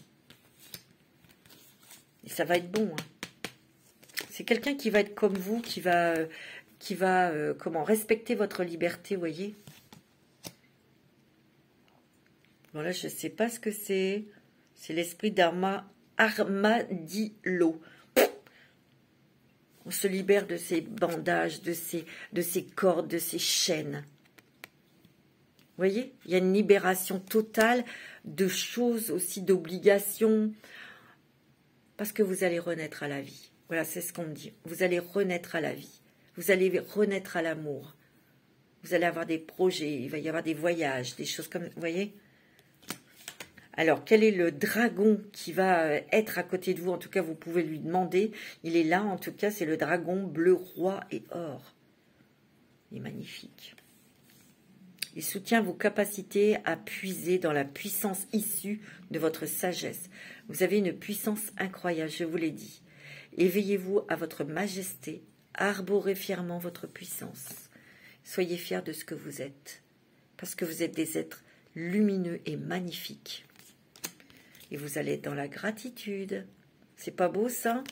Et ça va être bon. Hein. C'est quelqu'un qui va être comme vous, qui va respecter votre liberté, vous voyez. Bon là, je ne sais pas ce que c'est. C'est l'esprit d'Armadillo. On se libère de ces bandages, de ces cordes, de ces chaînes. Vous voyez, il y a une libération totale de choses aussi, d'obligations. Parce que vous allez renaître à la vie. Voilà, c'est ce qu'on me dit. Vous allez renaître à la vie. Vous allez renaître à l'amour. Vous allez avoir des projets, il va y avoir des voyages, des choses comme... Vous voyez ? Alors, quel est le dragon qui va être à côté de vous? En tout cas, vous pouvez lui demander. Il est là, en tout cas, c'est le dragon bleu, roi et or. Il est magnifique. Il soutient vos capacités à puiser dans la puissance issue de votre sagesse. Vous avez une puissance incroyable, je vous l'ai dit. Éveillez-vous à votre majesté, arborez fièrement votre puissance. Soyez fiers de ce que vous êtes, parce que vous êtes des êtres lumineux et magnifiques. Et vous allez être dans la gratitude. C'est pas beau ça?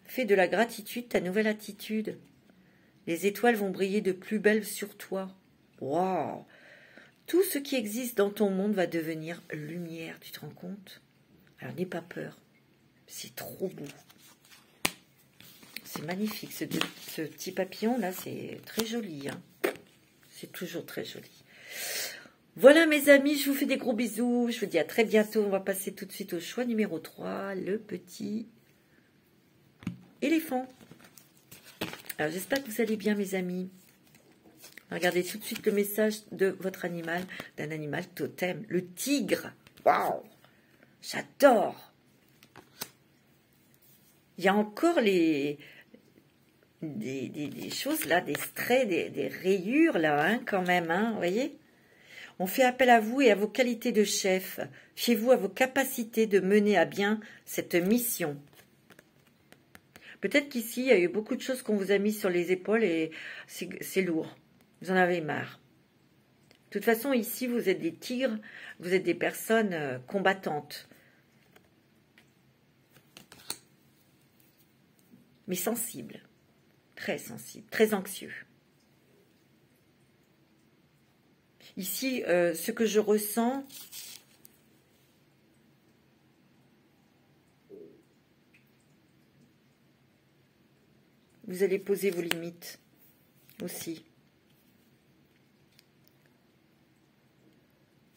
Fais de la gratitude ta nouvelle attitude. Les étoiles vont briller de plus belle sur toi. Waouh! Tout ce qui existe dans ton monde va devenir lumière, tu te rends compte? Alors n'aie pas peur. C'est trop beau. C'est magnifique. Ce petit papillon là, c'est très joli. Hein. C'est toujours très joli. Voilà mes amis, je vous fais des gros bisous. Je vous dis à très bientôt. On va passer tout de suite au choix numéro 3, le petit éléphant. Alors j'espère que vous allez bien mes amis. Regardez tout de suite le message de votre animal, d'un animal totem, le tigre. Waouh, j'adore. Il y a encore des choses là, des traits, des rayures là, hein, quand même, hein, vous voyez. On fait appel à vous et à vos qualités de chef. Fiez-vous à vos capacités de mener à bien cette mission. Peut-être qu'ici, il y a eu beaucoup de choses qu'on vous a mis sur les épaules et c'est lourd. Vous en avez marre. De toute façon, ici, vous êtes des tigres, vous êtes des personnes combattantes. Mais sensibles. Très sensibles, très anxieux. Ici, ce que je ressens, vous allez poser vos limites aussi.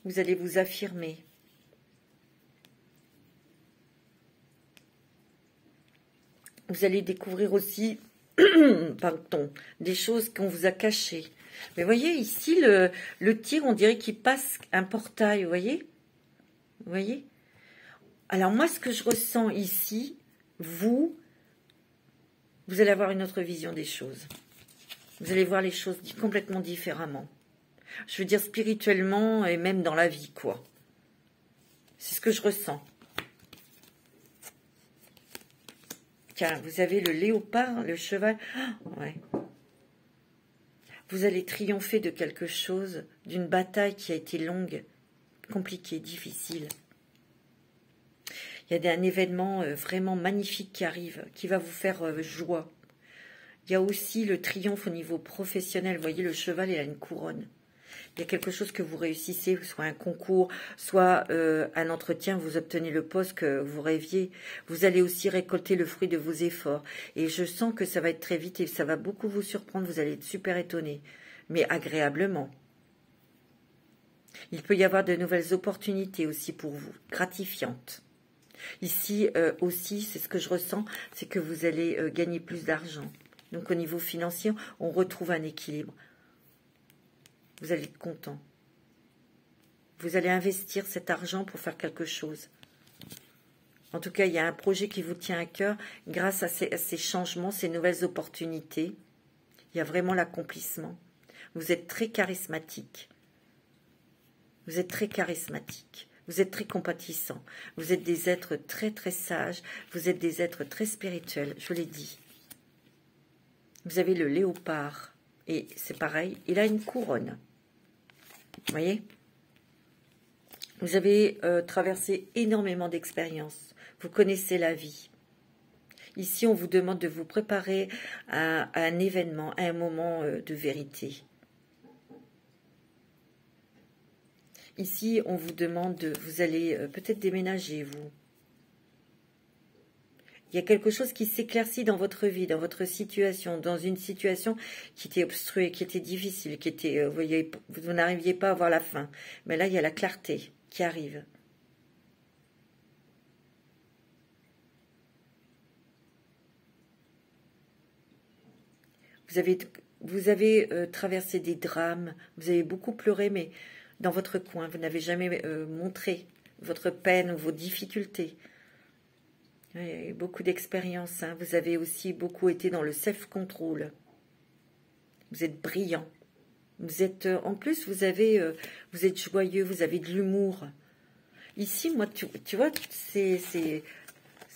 Vous allez vous affirmer. Vous allez découvrir aussi pardon, des choses qu'on vous a cachées. Mais voyez, ici, le tigre, on dirait qu'il passe un portail, vous voyez? Vous voyez? Alors moi, ce que je ressens ici, vous allez avoir une autre vision des choses. Vous allez voir les choses complètement différemment. Je veux dire spirituellement et même dans la vie, quoi. C'est ce que je ressens. Tiens, vous avez le léopard, le cheval. Oh, ouais. Vous allez triompher de quelque chose, d'une bataille qui a été longue, compliquée, difficile. Il y a un événement vraiment magnifique qui arrive, qui va vous faire joie. Il y a aussi le triomphe au niveau professionnel. Vous voyez, le cheval, il a une couronne. Il y a quelque chose que vous réussissez, soit un concours, soit un entretien, vous obtenez le poste que vous rêviez. Vous allez aussi récolter le fruit de vos efforts. Et je sens que ça va être très vite et ça va beaucoup vous surprendre. Vous allez être super étonné, mais agréablement. Il peut y avoir de nouvelles opportunités aussi pour vous, gratifiantes. Ici aussi, c'est ce que je ressens, c'est que vous allez gagner plus d'argent. Donc au niveau financier, on retrouve un équilibre. Vous allez être content. Vous allez investir cet argent pour faire quelque chose. En tout cas, il y a un projet qui vous tient à cœur grâce à ces changements, ces nouvelles opportunités. Il y a vraiment l'accomplissement. Vous êtes très charismatique. Vous êtes très charismatique. Vous êtes très compatissant. Vous êtes des êtres très très sages. Vous êtes des êtres très spirituels, je l'ai dit. Vous avez le léopard. Et c'est pareil, il a une couronne. Vous voyez? Vous avez traversé énormément d'expériences. Vous connaissez la vie. Ici, on vous demande de vous préparer à un événement, à un moment de vérité. Ici, on vous demande, vous allez peut-être déménager, vous. Il y a quelque chose qui s'éclaircit dans votre vie, dans votre situation, dans une situation qui était obstruée, qui était difficile, qui était, vous n'arriviez pas à voir la fin. Mais là, il y a la clarté qui arrive. Vous avez traversé des drames, vous avez beaucoup pleuré, mais dans votre coin, vous n'avez jamais montré votre peine ou vos difficultés. Il y a eu beaucoup d'expérience. Hein. Vous avez aussi beaucoup été dans le self-control. Vous êtes brillant. Vous êtes, en plus, vous êtes joyeux, vous avez de l'humour. Ici, moi, tu vois, ces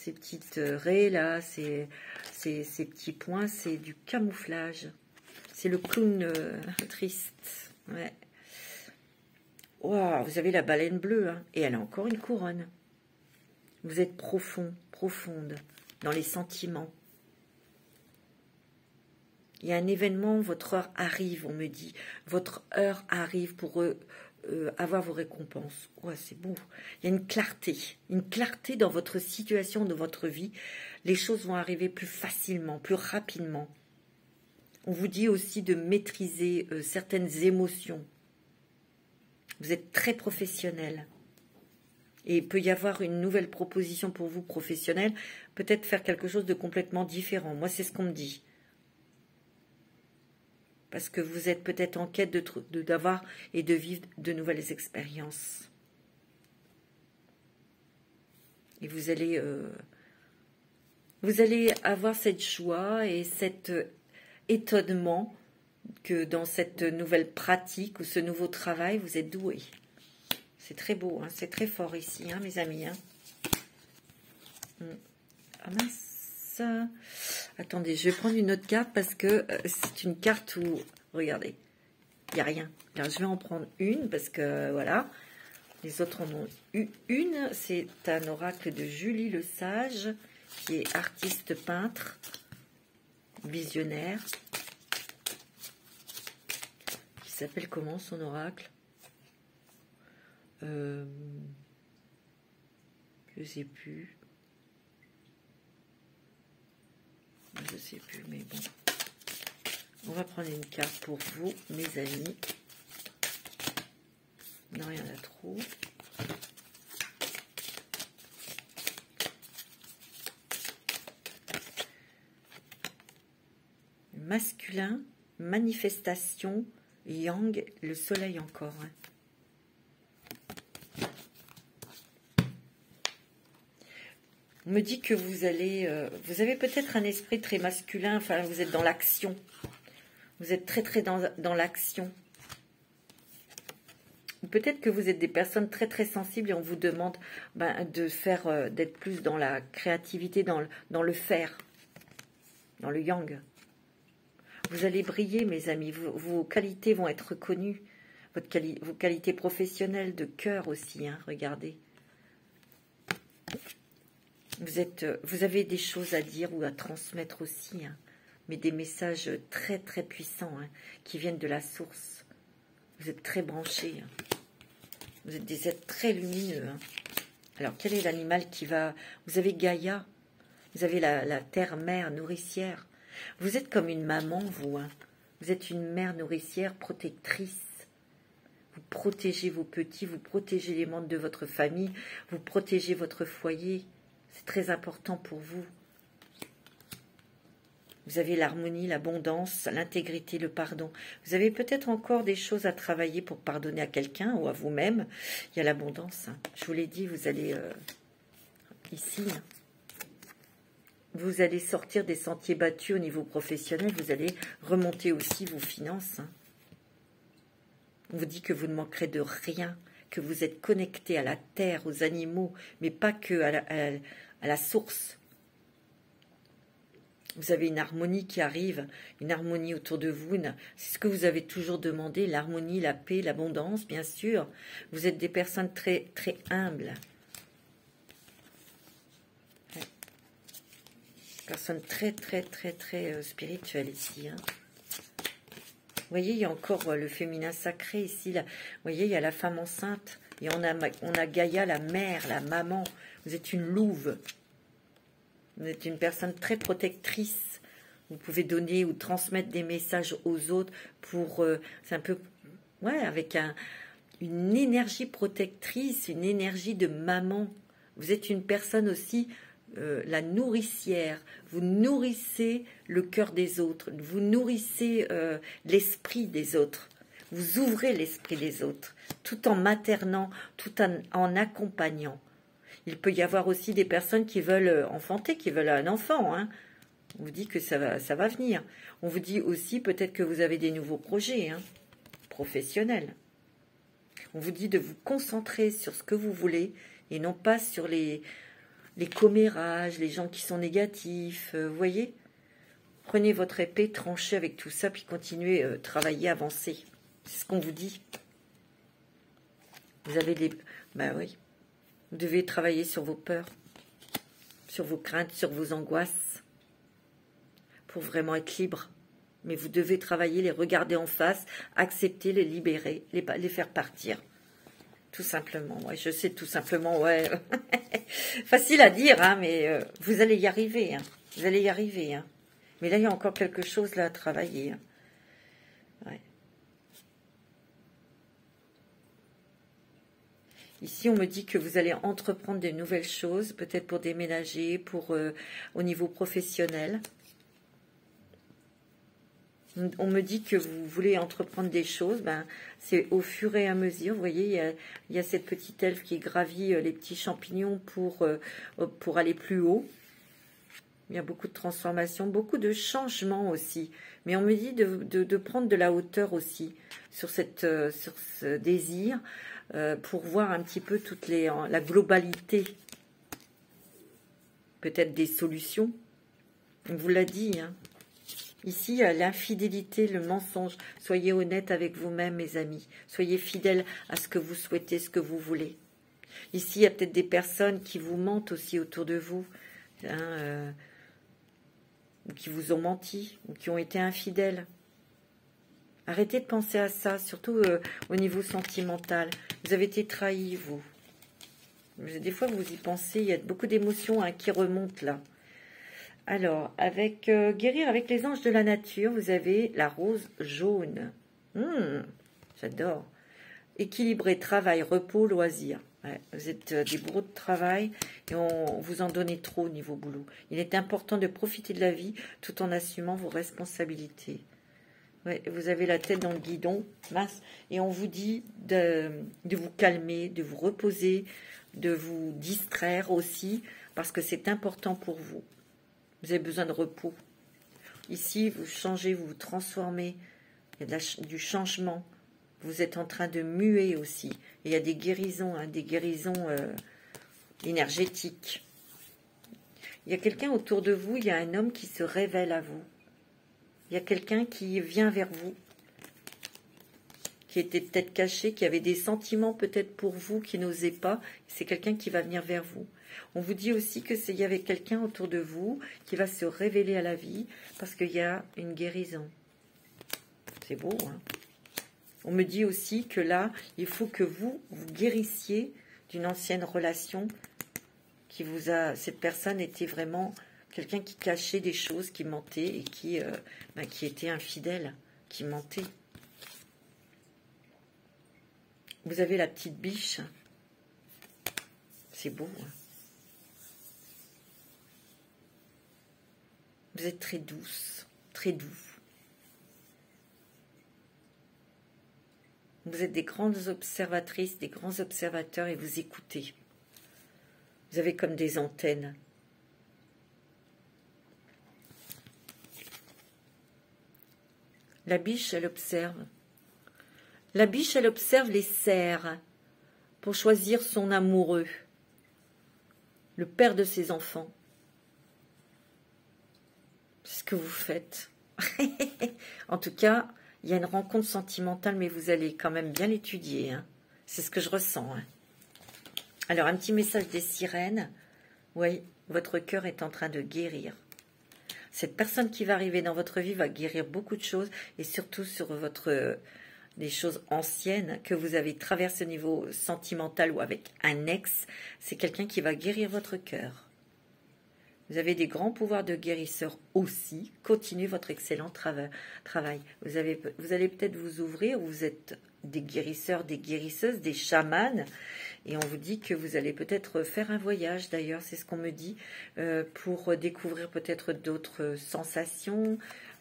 petites raies là, ces petits points, c'est du camouflage. C'est le clown triste. Ouais. Wow, vous avez la baleine bleue, hein, et elle a encore une couronne. Vous êtes profonde, dans les sentiments. Il y a un événement, votre heure arrive, on me dit. Votre heure arrive pour avoir vos récompenses. Ouais, c'est beau. Il y a une clarté dans votre situation, dans votre vie. Les choses vont arriver plus facilement, plus rapidement. On vous dit aussi de maîtriser certaines émotions. Vous êtes très professionnel. Et il peut y avoir une nouvelle proposition pour vous professionnelle, peut-être faire quelque chose de complètement différent. Moi, c'est ce qu'on me dit. Parce que vous êtes peut-être en quête d'avoir et de vivre de nouvelles expériences. Et vous allez avoir cette joie et cet étonnement que dans cette nouvelle pratique ou ce nouveau travail, vous êtes doué. C'est très beau, hein, c'est très fort ici, hein, mes amis. Hein. Ah mince. Attendez, je vais prendre une autre carte parce que c'est une carte où, regardez, il n'y a rien. Alors, je vais en prendre une parce que, voilà, les autres en ont eu une. C'est un oracle de Julie Le Sage, qui est artiste peintre, visionnaire. Qui s'appelle comment son oracle? Je sais plus. Je sais plus, mais bon. On va prendre une carte pour vous, mes amis. Non, il y en a trop. Masculin, manifestation, yang, le soleil encore. Hein. On me dit que vous avez peut-être un esprit très masculin, enfin vous êtes dans l'action. Vous êtes très dans l'action. Peut-être que vous êtes des personnes très sensibles et on vous demande d'être plus dans la créativité, dans le faire, dans le yang. Vous allez briller, mes amis, vos qualités vont être reconnues, vos qualités professionnelles, de cœur aussi, hein, regardez. Vous avez des choses à dire ou à transmettre aussi, hein, mais des messages très puissants, hein, qui viennent de la source. Vous êtes très branchés, hein. Vous êtes des êtres très lumineux, hein. Alors, quel est l'animal qui va... Vous avez Gaïa, vous avez la terre-mère nourricière. Vous êtes comme une maman, vous, hein. Vous êtes une mère nourricière protectrice. Vous protégez vos petits, vous protégez les membres de votre famille, vous protégez votre foyer. C'est très important pour vous. Vous avez l'harmonie, l'abondance, l'intégrité, le pardon. Vous avez peut-être encore des choses à travailler pour pardonner à quelqu'un ou à vous-même. Il y a l'abondance, hein. Je vous l'ai dit, vous allez ici, hein. Vous allez sortir des sentiers battus au niveau professionnel. Vous allez remonter aussi vos finances, hein. On vous dit que vous ne manquerez de rien, que vous êtes connecté à la terre, aux animaux, mais pas que à la source. Vous avez une harmonie qui arrive, une harmonie autour de vous. C'est ce que vous avez toujours demandé, l'harmonie, la paix, l'abondance, bien sûr. Vous êtes des personnes très humbles. Ouais. Personnes très spirituelles ici, hein. Vous voyez, il y a encore le féminin sacré ici. Là. Vous voyez, il y a la femme enceinte. Et on a Gaïa, la mère, la maman. Vous êtes une louve. Vous êtes une personne très protectrice. Vous pouvez donner ou transmettre des messages aux autres pour... c'est un peu... Ouais, avec une énergie protectrice, une énergie de maman. Vous êtes une personne aussi... la nourricière, vous nourrissez le cœur des autres, vous nourrissez l'esprit des autres, vous ouvrez l'esprit des autres, tout en maternant, tout en accompagnant. Il peut y avoir aussi des personnes qui veulent enfanter, qui veulent un enfant, hein. On vous dit que ça va venir. On vous dit aussi peut-être que vous avez des nouveaux projets, hein, professionnels. On vous dit de vous concentrer sur ce que vous voulez et non pas sur les commérages, les gens qui sont négatifs, vous voyez. Prenez votre épée, tranchez avec tout ça, puis continuez, travailler, avancer. C'est ce qu'on vous dit. Vous avez des... Ben oui. Vous devez travailler sur vos peurs, sur vos craintes, sur vos angoisses, pour vraiment être libre. Mais vous devez travailler, les regarder en face, accepter, les libérer, les faire partir. Tout simplement, ouais, je sais, tout simplement, ouais. Facile à dire, hein, mais vous allez y arriver, hein. Vous allez y arriver, hein. Mais là, il y a encore quelque chose là à travailler, hein. Ouais. Ici, on me dit que vous allez entreprendre de nouvelles choses, peut-être pour déménager, au niveau professionnel. On me dit que vous voulez entreprendre des choses, ben, c'est au fur et à mesure. Vous voyez, il y a cette petite elfe qui gravit les petits champignons pour aller plus haut. Il y a beaucoup de transformations, beaucoup de changements aussi. Mais on me dit de prendre de la hauteur aussi sur ce désir pour voir un petit peu la globalité. Peut-être des solutions. On vous l'a dit, hein. Ici, il y a l'infidélité, le mensonge. Soyez honnête avec vous-même, mes amis. Soyez fidèles à ce que vous souhaitez, ce que vous voulez. Ici, il y a peut-être des personnes qui vous mentent aussi autour de vous, hein, ou qui vous ont menti, ou qui ont été infidèles. Arrêtez de penser à ça, surtout au niveau sentimental. Vous avez été trahi, vous. Des fois, vous y pensez, il y a beaucoup d'émotions, hein, qui remontent là. Alors, avec guérir avec les anges de la nature, vous avez la rose jaune. J'adore. Équilibrer travail, repos, loisirs. Ouais, vous êtes des bourreaux de travail et on vous en donnez trop au niveau boulot. Il est important de profiter de la vie tout en assumant vos responsabilités. Ouais, vous avez la tête dans le guidon, mince, et on vous dit de vous calmer, de vous reposer, de vous distraire aussi. parce que c'est important pour vous. Vous avez besoin de repos. Ici, vous changez, vous vous transformez. Il y a du changement. Vous êtes en train de muer aussi. Et il y a des guérisons, hein, des guérisons énergétiques. Il y a quelqu'un autour de vous, il y a un homme qui se révèle à vous. Il y a quelqu'un qui vient vers vous, qui était peut-être caché, qui avait des sentiments peut-être pour vous, qui n'osait pas. C'est quelqu'un qui va venir vers vous. On vous dit aussi qu'il y avait quelqu'un autour de vous qui va se révéler à la vie parce qu'il y a une guérison. C'est beau, hein? On me dit aussi que là, il faut que vous guérissiez d'une ancienne relation qui vous a... Cette personne était vraiment quelqu'un qui cachait des choses, qui mentait et qui était infidèle, qui mentait. Vous avez la petite biche. C'est beau, hein? Vous êtes très douce, très doux. Vous êtes des grandes observatrices, des grands observateurs et vous écoutez. Vous avez comme des antennes. La biche, elle observe. La biche, elle observe les cerfs pour choisir son amoureux, le père de ses enfants. C'est ce que vous faites. En tout cas, il y a une rencontre sentimentale, mais vous allez quand même bien l'étudier, hein. C'est ce que je ressens, hein. Alors, un petit message des sirènes. Oui, votre cœur est en train de guérir. Cette personne qui va arriver dans votre vie va guérir beaucoup de choses, et surtout sur des choses anciennes que vous avez traversées au niveau sentimental ou avec un ex. C'est quelqu'un qui va guérir votre cœur. Vous avez des grands pouvoirs de guérisseur aussi. Continuez votre excellent travail. Vous allez peut-être vous ouvrir. Vous êtes des guérisseurs, des guérisseuses, des chamanes. Et on vous dit que vous allez peut-être faire un voyage. D'ailleurs, c'est ce qu'on me dit. Pour découvrir peut-être d'autres sensations,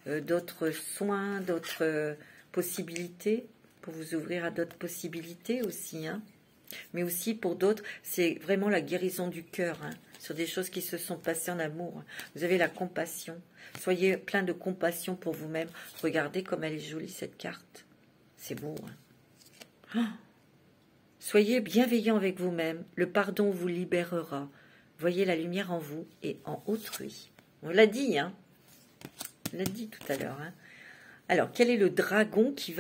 d'autres soins, d'autres possibilités. Pour vous ouvrir à d'autres possibilités aussi, hein. Mais aussi pour d'autres, c'est vraiment la guérison du cœur, hein, sur des choses qui se sont passées en amour. Vous avez la compassion. Soyez plein de compassion pour vous-même. Regardez comme elle est jolie, cette carte. C'est beau, hein. Oh, soyez bienveillant avec vous-même. Le pardon vous libérera. Voyez la lumière en vous et en autrui. On l'a dit, hein. On l'a dit tout à l'heure, hein. Alors, quel est le dragon qui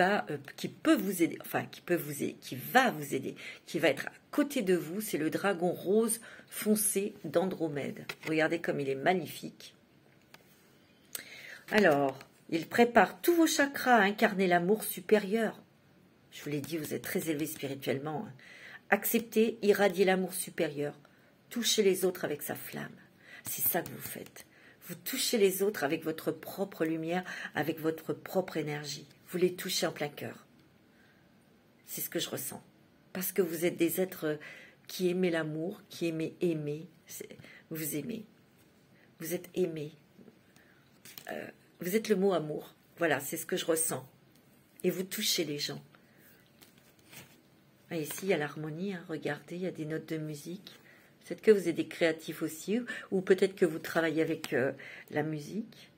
peut vous aider, enfin, qui va vous aider, qui va être à côté de vous? C'est le dragon rose foncé d'Andromède. Regardez comme il est magnifique. Alors, il prépare tous vos chakras à incarner l'amour supérieur. Je vous l'ai dit, vous êtes très élevé spirituellement, hein. Acceptez, irradiez l'amour supérieur. Touchez les autres avec sa flamme. C'est ça que vous faites. Vous touchez les autres avec votre propre lumière, avec votre propre énergie. Vous les touchez en plein cœur. C'est ce que je ressens. Parce que vous êtes des êtres qui aimez l'amour, qui aimez aimer. Vous aimez. Vous êtes aimé. Vous êtes le mot amour. Voilà, c'est ce que je ressens. Et vous touchez les gens. Et ici, il y a l'harmonie. Hein. Regardez, il y a des notes de musique. Peut-être que vous êtes des créatifs aussi, ou peut-être que vous travaillez avec la musique.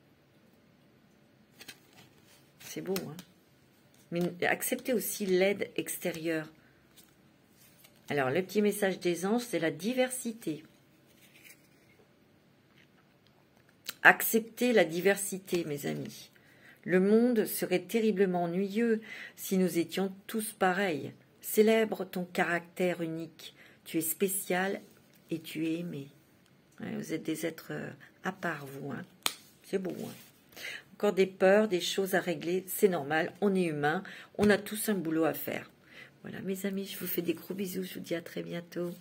C'est beau, hein? Mais acceptez aussi l'aide extérieure. Alors, le petit message des anges, c'est la diversité. Acceptez la diversité, mes amis. Le monde serait terriblement ennuyeux si nous étions tous pareils. Célèbre ton caractère unique. Tu es spécial et tu es aimé. Vous êtes des êtres à part, vous. Hein. C'est beau. Hein. Encore des peurs, des choses à régler, c'est normal. On est humain, on a tous un boulot à faire. Voilà, mes amis, je vous fais des gros bisous. Je vous dis à très bientôt.